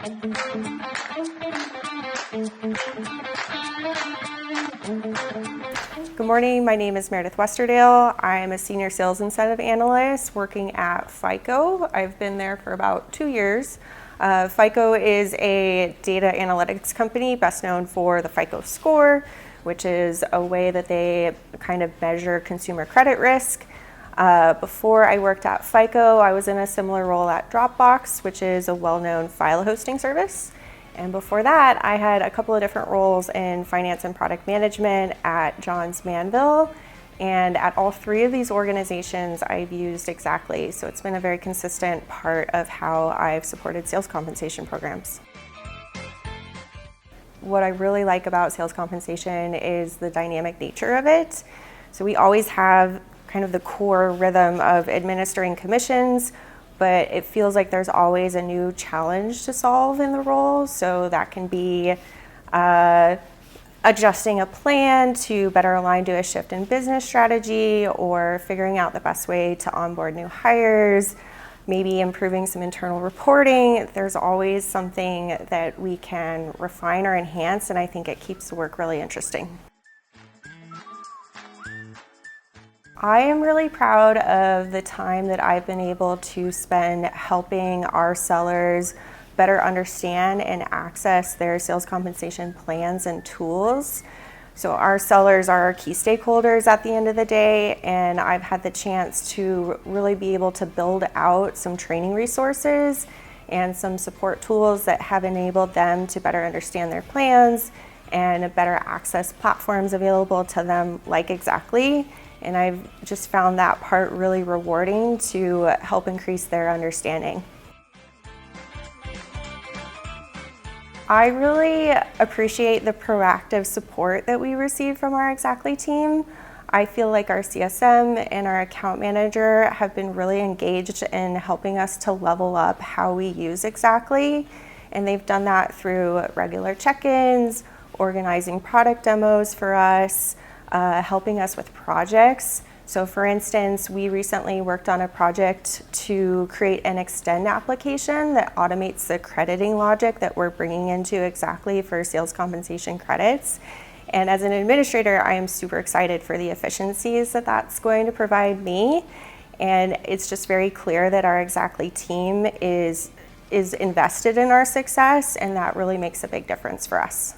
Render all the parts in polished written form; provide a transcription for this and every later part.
Good morning, my name is Meredith Westerdale. I'm a Senior Sales Incentive Analyst working at FICO. I've been there for about 2 years. FICO is a data analytics company best known for the FICO score, which is a way that they kind of measure consumer credit risk. Before I worked at FICO, I was in a similar role at Dropbox, which is a well-known file hosting service. And before that, I had a couple of different roles in finance and product management at John's Manville. And at all three of these organizations, I've used Xactly. So it's been a very consistent part of how I've supported sales compensation programs. What I really like about sales compensation is the dynamic nature of it. So we always have kind of the core rhythm of administering commissions, but it feels like there's always a new challenge to solve in the role. So that can be adjusting a plan to better align to a shift in business strategy, or figuring out the best way to onboard new hires, maybe improving some internal reporting. There's always something that we can refine or enhance, and I think it keeps the work really interesting. I am really proud of the time that I've been able to spend helping our sellers better understand and access their sales compensation plans and tools. So our sellers are our key stakeholders at the end of the day, and I've had the chance to really be able to build out some training resources and some support tools that have enabled them to better understand their plans and better access platforms available to them like Xactly. And I've just found that part really rewarding to help increase their understanding. I really appreciate the proactive support that we receive from our Xactly team. I feel like our CSM and our account manager have been really engaged in helping us to level up how we use Xactly. And they've done that through regular check-ins, organizing product demos for us, helping us with projects. So for instance, we recently worked on a project to create an extend application that automates the crediting logic that we're bringing into Xactly for sales compensation credits. And as an administrator, I am super excited for the efficiencies that that's going to provide me. And it's just very clear that our Xactly team is invested in our success, and that really makes a big difference for us.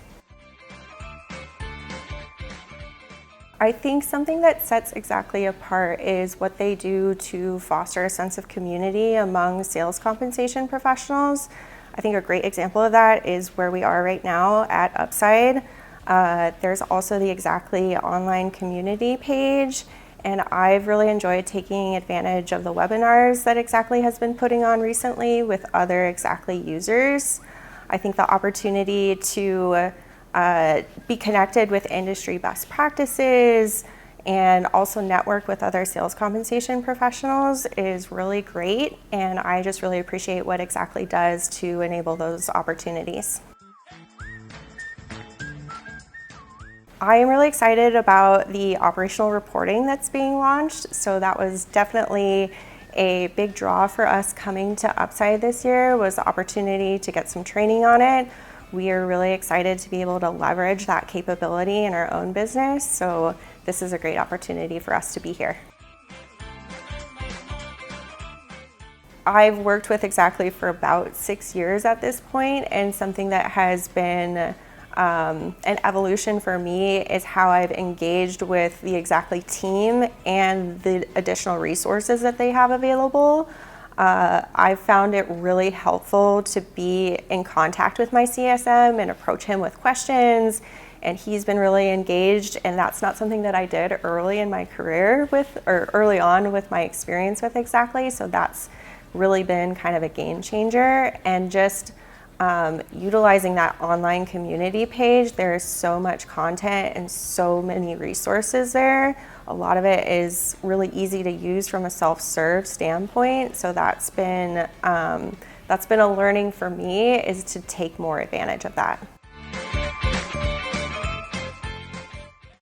I think something that sets Xactly apart is what they do to foster a sense of community among sales compensation professionals. I think a great example of that is where we are right now at Upside. There's also the Xactly online community page, and I've really enjoyed taking advantage of the webinars that Xactly has been putting on recently with other Xactly users. I think the opportunity to be connected with industry best practices and also network with other sales compensation professionals is really great, and I just really appreciate what Xactly does to enable those opportunities. I am really excited about the operational reporting that's being launched, so that was definitely a big draw for us coming to Upside this year, was the opportunity to get some training on it. We are really excited to be able to leverage that capability in our own business, so this is a great opportunity for us to be here. I've worked with Xactly for about 6 years at this point, and something that has been an evolution for me is how I've engaged with the Xactly team and the additional resources that they have available. I've found it really helpful to be in contact with my CSM and approach him with questions, and he's been really engaged, and that's not something that I did early in my career early on with my experience with Xactly, so that's really been kind of a game changer. And just utilizing that online community page, there is so much content and so many resources there. A lot of it is really easy to use from a self-serve standpoint, so that's been a learning for me, is to take more advantage of that.